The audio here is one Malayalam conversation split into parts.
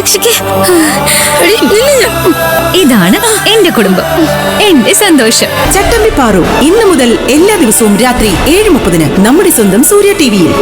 രക്ഷിക്കേ. ഇതാണ് എന്റെ കുടുംബം, എന്റെ സന്തോഷം. ചട്ടമ്പി പാറു ഇന്നു മുതൽ എല്ലാ ദിവസവും രാത്രി 7:30 നമ്മുടെ സ്വന്തം സൂര്യ ടിവിയിൽ.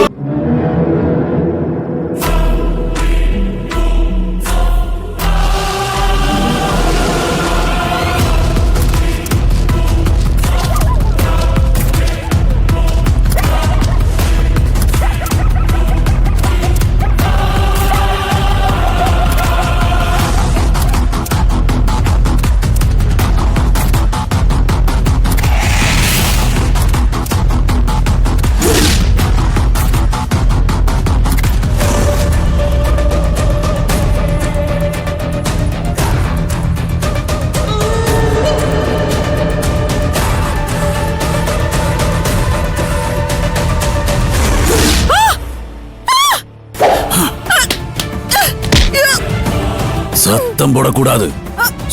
சத்தம் போடக்கூடாது,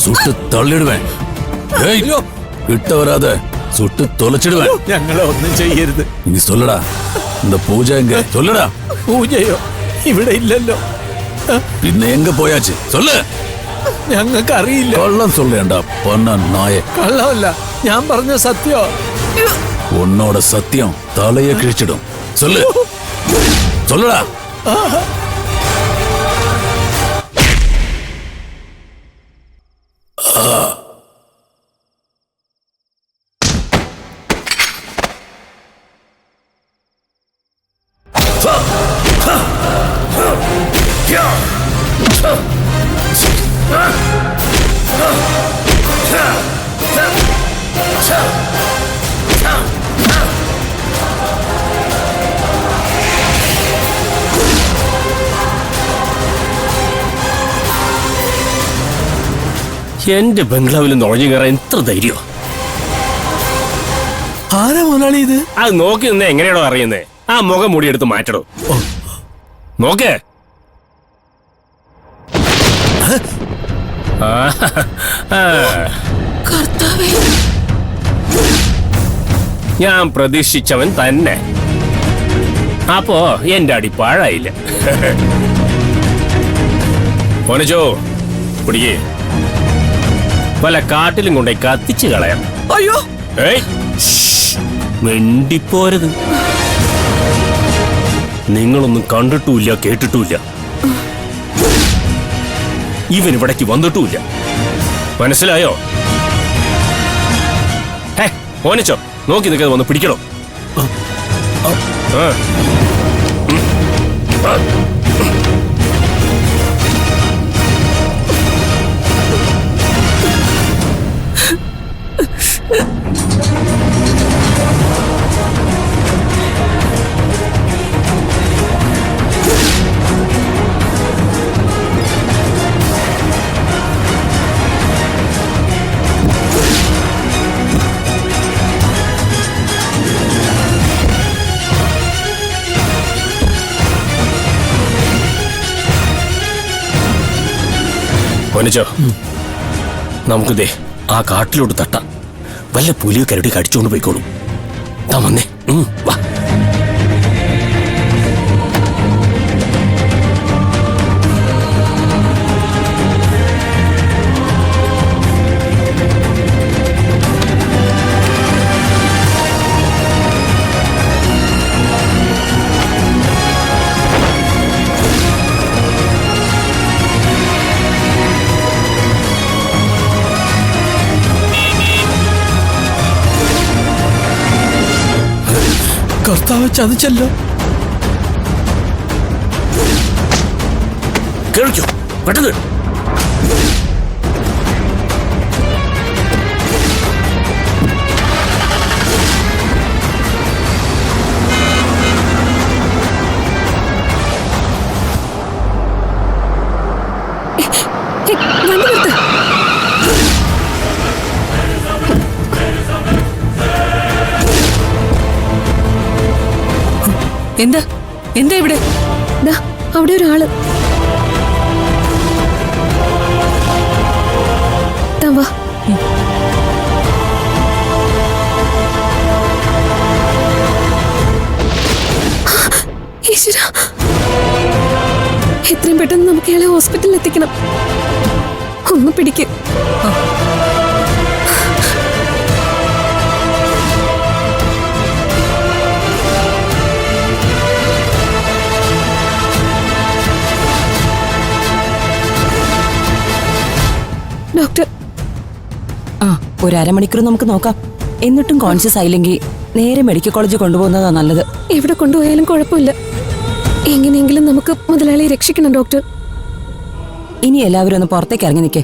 சுட்டு தள்ளிடுவேன். கிட்ட வராத, சுட்டு தொலைச்சிடுவேன். ഞങ്ങളെ ഒന്നും ചെയ്യരുത്. நீ சொல்லடா, இந்த பூஜை எங்க சொல்லடா. പൂജയോ ഇവിടെ ഇല്ലല്ലോ. പിന്നെ എങ്ക പോയാച്ച് சொல்லு. ഞങ്ങൾക്ക് അറിയില്ല. കള്ളം சொல்லேன்டா பண்ண நாயே. കള്ളമല്ല, ഞാൻ പറഞ്ഞ സത്യോ. உன்னோட சத்தியம் தலையை கிழிச்சிடும். சொல்லு சொல்லடா. എന്റെ ബംഗ്ലാവിൽ നുഴഞ്ഞു കയറാൻ എത്ര ധൈര്യോ? ആരാ മുതലാളി ഇത്? അത് നോക്കി നിന്ന് എങ്ങനെയാണോ അറിയുന്നേ? ആ മുഖം മൂടിയെടുത്ത് മാറ്റടോ. നോക്കേ, ഞാൻ പ്രതീക്ഷിച്ചവൻ തന്നെ. അപ്പോ എന്റെ അടി പാഴായില്ല. പോനച്ചോ പിടിക്കേ, പല കാട്ടിലും കൊണ്ടേ കത്തിച്ചു കളയാം. അയ്യോ, മിണ്ടിപ്പോരുത്. നിങ്ങളൊന്നും കണ്ടിട്ടുമില്ല കേട്ടിട്ടുമില്ല. ഇവൻ ഇവിടേക്ക് വന്നിട്ടുമില്ല. മനസ്സിലായോ? ഓനിച്ചോ, നോക്കി നിൽക്കാതെ വന്ന് പിടിക്കണോ? ഓനിച്ചോ, നമുക്ക് ദേ ആ കാട്ടിലോട്ട് തട്ടാം. വല്ല പുലിയോ കരടി കടിച്ചോണ്ട് പോയിക്കോളും. താ വന്നേ, വാ. കർത്താവ് ചതിച്ചല്ലോ. കേൾക്കോ പെട്ടെന്ന്. എന്താ എന്താ ഇവിടെ? അവിടെ ഒരാള്. വാ. ഈശ്വരാ, എത്രയും പെട്ടെന്ന് നമുക്ക് ഇയാളെ ഹോസ്പിറ്റലിൽ വീട്ടിലെത്തിക്കണം. ഒന്ന് പിടിക്ക്. ഡോക്ടർ, ആ, ഒരു അരമണിക്കൂർ നമുക്ക് നോക്കാം. എന്നിട്ടും കോൺഷ്യസ് ആയില്ലെങ്കിൽ നേരെ മെഡിക്കൽ കോളേജിൽ കൊണ്ടുപോകുന്നതാ നല്ലത്. എവിടെ കൊണ്ടുപോയാലും കുഴപ്പമില്ല. എങ്ങനെയെങ്കിലും നമുക്ക് മുതലാളിയെ രക്ഷിക്കണം ഡോക്ടർ. ഇനി എല്ലാവരും ഒന്ന് പുറത്തേക്ക് ഇറങ്ങി നിൽക്കേ.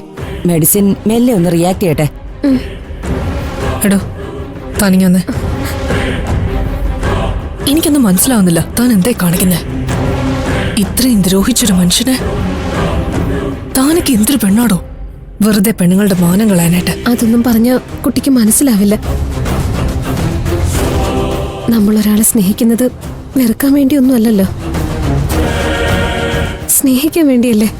മെഡിസിൻ മെല്ലെ ഒന്ന് റിയാക്ട് ചെയ്യട്ടെ. എടോ, താനിങ്ങ വന്നേ. എനിക്കൊന്നും മനസ്സിലാവുന്നില്ല, താൻ എന്തായി കാണിക്കുന്നേ? ഇത്രയും ദ്രോഹിച്ചൊരു മനുഷ്യനെ താനൊക്കെ എന്തൊരു പെണ്ണാടോ? വെറുതെ പെണ്ണുങ്ങളുടെ മാനം കളയാനായിട്ട്. അതൊന്നും പറഞ്ഞ കുട്ടിക്ക് മനസ്സിലാവില്ല. നമ്മളൊരാളെ സ്നേഹിക്കുന്നത് വെറുക്കാൻ വേണ്ടിയൊന്നും അല്ലല്ലോ, സ്നേഹിക്കാൻ വേണ്ടിയല്ലേ.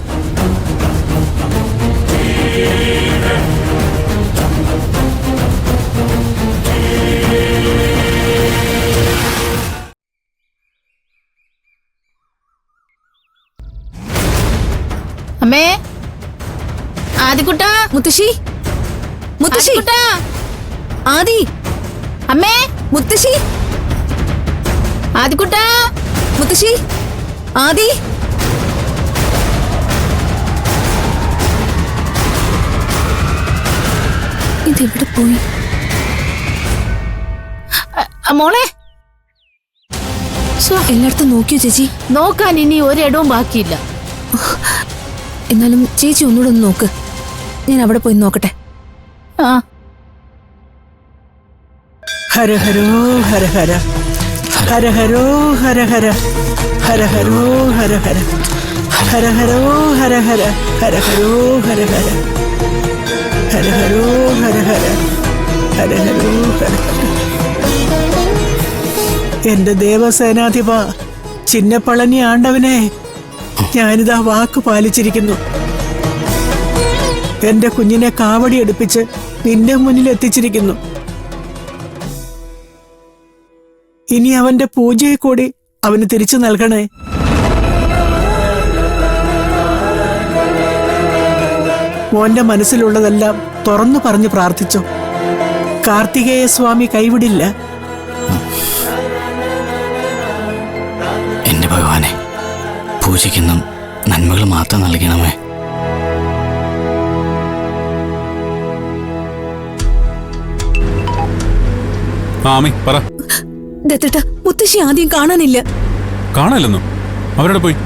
അമ്മേ, ആദികുട്ടാ, മുത്തശ്ശി, മുത്തശ്ശി, ആദികുട്ടാ, ആദി, അമ്മേ, മുത്തശ്ശി, ആദികുട്ടാ, മുത്തശ്ശി, ആദി. ഇതെവിടെ പോയി? മോളെ, എല്ലായിടത്തും നോക്കിയോ ചേച്ചി? നോക്കാൻ ഇനി ഒരിടവും ബാക്കിയില്ല. എന്നാലും ചേച്ചി ഒന്നുകൂടെ ഒന്ന് നോക്ക്. ഞാൻ അവിടെ പോയി നോക്കട്ടെ. ആ, ഹര ഹരോ ഹര ഹര ഹര ഹരോ ഹര ഹര ഹര ഹരോ ഹര ഹര ഹര ഹരോ ഹര ഹര ഹര ഹരോ ഹര ഹര ഹര ഹരോ ഹര ഹര ഹര ഹരോ ഹര ഹര. എന്റെ ദേവസേനാധിപ ചിന്നപ്പളനി ആണ്ടവനെ, ഞാനിതാ വാക്ക് പാലിച്ചിരിക്കുന്നു. എന്റെ കുഞ്ഞിനെ കാവടി എടുപ്പിച്ച് നിന്റെ മുന്നിൽ എത്തിച്ചിരിക്കുന്നു. ഇനി അവന്റെ പൂജയെ കൂടി അവന് തിരിച്ചു നൽകണേ. മോന്റെ മനസ്സിലുള്ളതെല്ലാം തുറന്നു പറഞ്ഞു പ്രാർത്ഥിച്ചു. കാർത്തികേയ സ്വാമി കൈവിടില്ല. എന്റെ ഭഗവാനെ, പൂജയ്ക്കെന്നും നന്മകൾ മാത്രം നൽകണമേ. ആമി പറ. ദത്തേട്ടാ, മുത്തശ്ശി ആദ്യം കാണാനില്ല. കാണാനില്ലെന്നോ? അവരോട് പോയി